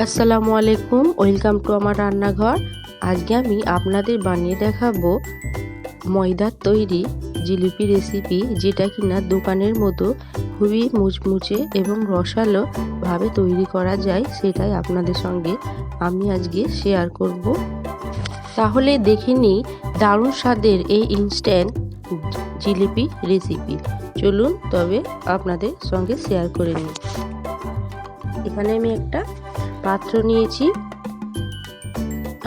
আসসালামু আলাইকুম, welcome to আমার রান্নাঘর। আজকে আমি আপনাদের বানিয়ে দেখাবো ময়দার তৈরি জিলিপি রেসিপি, যেটা কিনা দোকানের মতো খুবই মুচমুচে এবং রসালো ভাবে তৈরি করা যায়। সেটাই আপনাদের সঙ্গে আমি আজকে শেয়ার করব। তাহলে দেখে নিই দারুণ স্বাদের এই ইনস্ট্যান্ট জিলিপি রেসিপি। চলুন তবে আপনাদের সঙ্গে শেয়ার করে নিই। এখানে আমি একটা পাত্র নিয়েছি।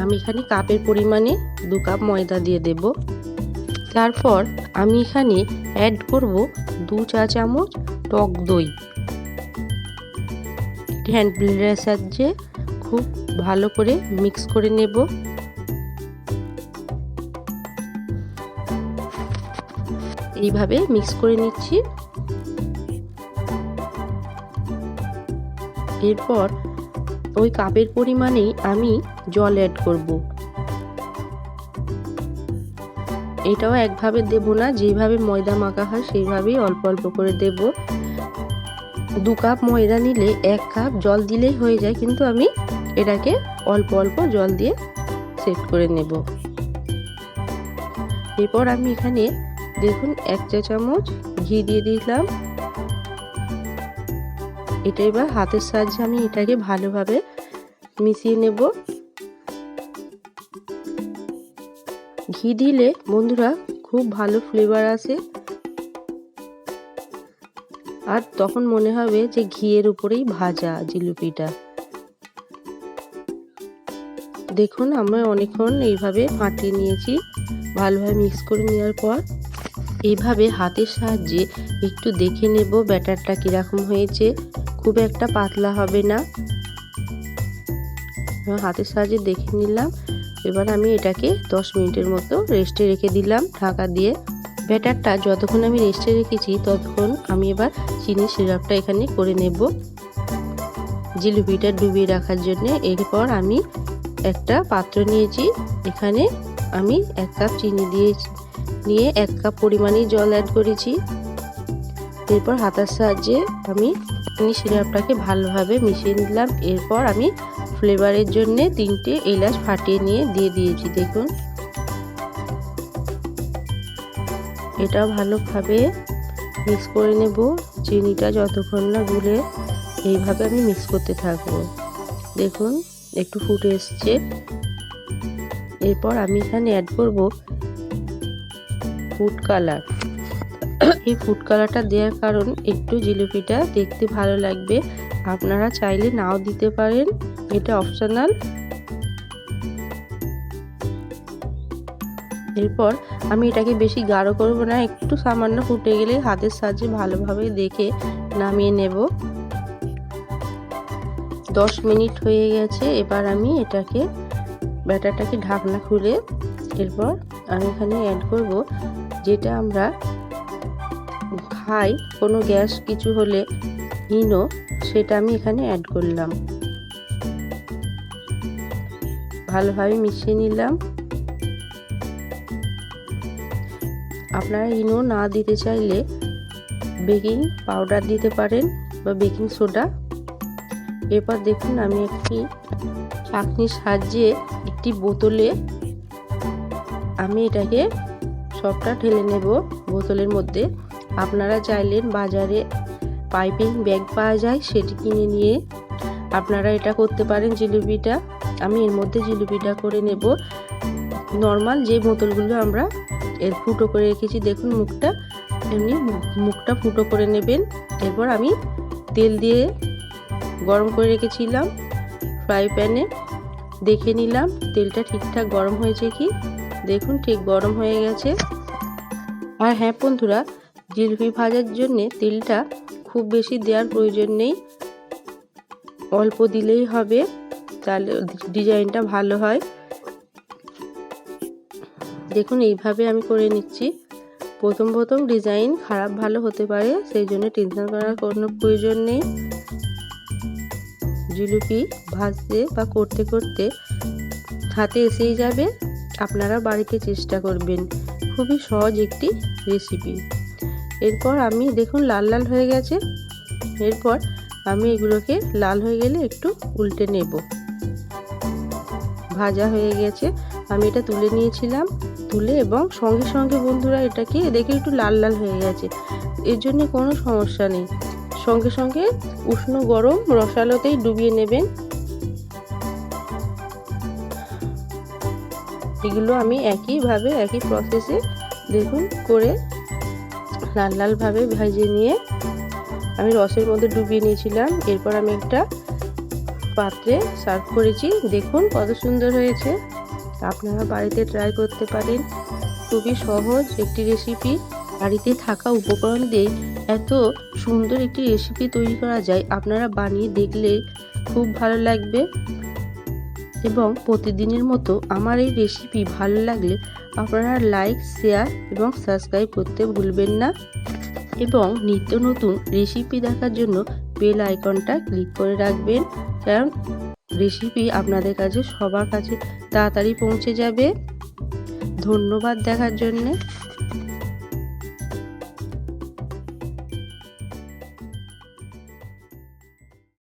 আমি এখানে কাপের পরিমাণে 2 কাপ ময়দা দিয়ে দেব। তারপর আমি এখানে অ্যাড করব 2 চা চামচ টক দই। হ্যান্ড ব্লেন্ডারের সাহায্যে খুব ভালো করে মিক্স করে নেব। এইভাবে মিক্স করে নিচ্ছি। এরপর ওই কাপের পরিমাণেই আমি জল অ্যাড করব। এটাও একভাবে দেব না, যেভাবে ময়দা মাখা হয় সেইভাবেই অল্প অল্প করে দেব। 2 কাপ ময়দা নিলে 1 কাপ জল দিলেই হয়ে যায়, কিন্তু আমি এটাকে অল্প অল্প জল দিয়ে সেট করে নেব। এরপর আমি এখানে দেখুন 1 চা চামচ ঘি দিয়ে দিলাম। এটা এবার হাতের সাহায্যে আমি এটাকে ভালোভাবে মিশিয়ে নেব। ঘি দিলে বন্ধুরা খুব ভালো ফ্লেভার আসে, আর তখন মনে হবে যে ঘিয়ের উপরেই ভাজা জিলিপিটা। দেখুন আমরা অনেকক্ষণ এইভাবে ফাটিয়ে নিয়েছি। ভালোভাবে মিক্স করে নেওয়ার পর এইভাবে হাতের সাহায্যে একটু দেখে নেব ব্যাটারটা কীরকম হয়েছে। খুব একটা পাতলা হবে না। হাতের সাহায্যে দেখে নিলাম। এবার আমি এটাকে 10 মিনিটের মতো রেস্টে রেখে দিলাম ঢাকা দিয়ে। ব্যাটারটা যতক্ষণ আমি রেস্টে রেখেছি ততক্ষণ আমি এবার চিনি সিরাপটা এখানে করে নেব জিলিপিটা ডুবিয়ে রাখার জন্য। এরপর আমি একটা পাত্র নিয়েছি। এখানে আমি 1 কাপ চিনি নিয়ে 1 কাপ পরিমাণেই জল অ্যাড করেছি। এরপর হাতের সাহায্যে আমি চিনি সিরাপটাকে ভালোভাবে মিশিয়ে নিলাম। এরপর আমি ফ্লেভারের জন্য 3টে এলাচ ফাটিয়ে নিয়ে দিয়ে দিয়েছি। দেখুন এটা ভালোভাবে মিক্স করে নেব। চিনিটা যতক্ষণ না গুলে এইভাবে আমি মিক্স করতে থাকবো। দেখুন একটু ফুটে এসছে। এরপর আমি এখানে অ্যাড করব ফুড কালার। এই ফুড কালারটা দেওয়ার কারণ একটু জিলিপিটা দেখতে ভালো লাগবে। আপনারা চাইলে নাও দিতে পারেন, এটা অপশনাল। এরপর আমি এটাকে বেশি গাঢ় করব না, একটু সামান্য ফুটে গেলে হাতের সাহায্যে ভালোভাবে দেখে নামিয়ে নেব। 10 মিনিট হয়ে গেছে। এবার আমি ব্যাটারটাকে ঢাকনা খুলে এরপর আমি এখানে অ্যাড করব যেটা আমরা খাই কোনো গ্যাস কিছু হলে ইনো, সেটা আমি এখানে অ্যাড করলাম। ভালোভাবে মিশিয়ে নিলাম। আপনারা ইনো না দিতে চাইলে বেকিং পাউডার দিতে পারেন বা বেকিং সোডা। এরপর দেখুন আমি একটি ছাঁকনির সাহায্যে একটি বোতলে আমি এটাকে সবটা ঢেলে নেব বোতলের মধ্যে। আপনারা চাইলেন বাজারে পাইপিং ব্যাগ পাওয়া যায়, সেটি কিনে নিয়ে আপনারা এটা করতে পারেন জিলিপিটা। আমি এর মধ্যে জিলিপিটা করে নেব। নর্মাল যে বোতলগুলো আমরা এর ফুটো করে রেখেছি দেখুন মুখটা, এমনি মুখটা ফুটো করে নেবেন। এরপর আমি তেল দিয়ে গরম করে রেখেছিলাম ফ্রাই প্যানে। দেখে নিলাম তেলটা ঠিকঠাক গরম হয়েছে কি। দেখুন ঠিক গরম হয়ে গেছে। আর হ্যাঁ বন্ধুরা, জিলিপি ভাজার জন্য তেলটা খুব বেশি দেওয়ার প্রয়োজন নেই, অল্প দিলেই হবে, তাহলে ডিজাইনটা ভালো হয়। দেখুন এইভাবে আমি করে নিচ্ছি। প্রথম ডিজাইন খারাপ ভালো হতে পারে, সেই জন্য টেনশন করার কোনো প্রয়োজন নেই। জিলিপি ভাজতে বা করতে করতে হাতে এসেই যাবে। আপনারা বাড়িতে চেষ্টা করবেন, খুবই সহজ একটি রেসিপি। এরপর আমি দেখুন লাল লাল হয়ে গেছে। এরপর আমি এগুলোকে লাল হয়ে গেলে একটু উল্টে নেব। ভাজা হয়ে গেছে, আমি এটা তুলে নিয়েছিলাম। তুলে এবং সঙ্গে সঙ্গে বন্ধুরা এটাকে দেখে একটু লাল লাল হয়ে গেছে, এর জন্য কোনো সমস্যা নেই। সঙ্গে সঙ্গে উষ্ণ গরম রসালোতেই ডুবিয়ে নেবেন। এগুলো আমি একইভাবে একই প্রসেসে দেখুন করে লাল লাল ভাবে ভেজে নিয়ে আমি রসের মধ্যে ডুবিয়ে নিয়েছিলাম। এরপর আমি একটা পাত্রে সার্ভ করেছি। দেখুন কত সুন্দর হয়েছে। আপনারা বাড়িতে ট্রাই করতে পারেন। খুবই সহজ একটি রেসিপি, বাড়িতে থাকা উপকরণ দিয়ে এত সুন্দর একটি রেসিপি তৈরি করা যায়। আপনারা বানিয়ে দেখলে খুব ভালো লাগবে। এবং প্রতিদিনের মতো আমার এই রেসিপি ভালো লাগলে আপনারা লাইক, শেয়ার এবং সাবস্ক্রাইব করতে ভুলবেন না। এবং নিত্য নতুন রেসিপি দেখার জন্য বেল আইকনটা ক্লিক করে রাখবেন, কারণ রেসিপি আপনাদের কাছে সবার কাছে তাড়াতাড়ি পৌঁছে যাবে। ধন্যবাদ দেখার জন্যে।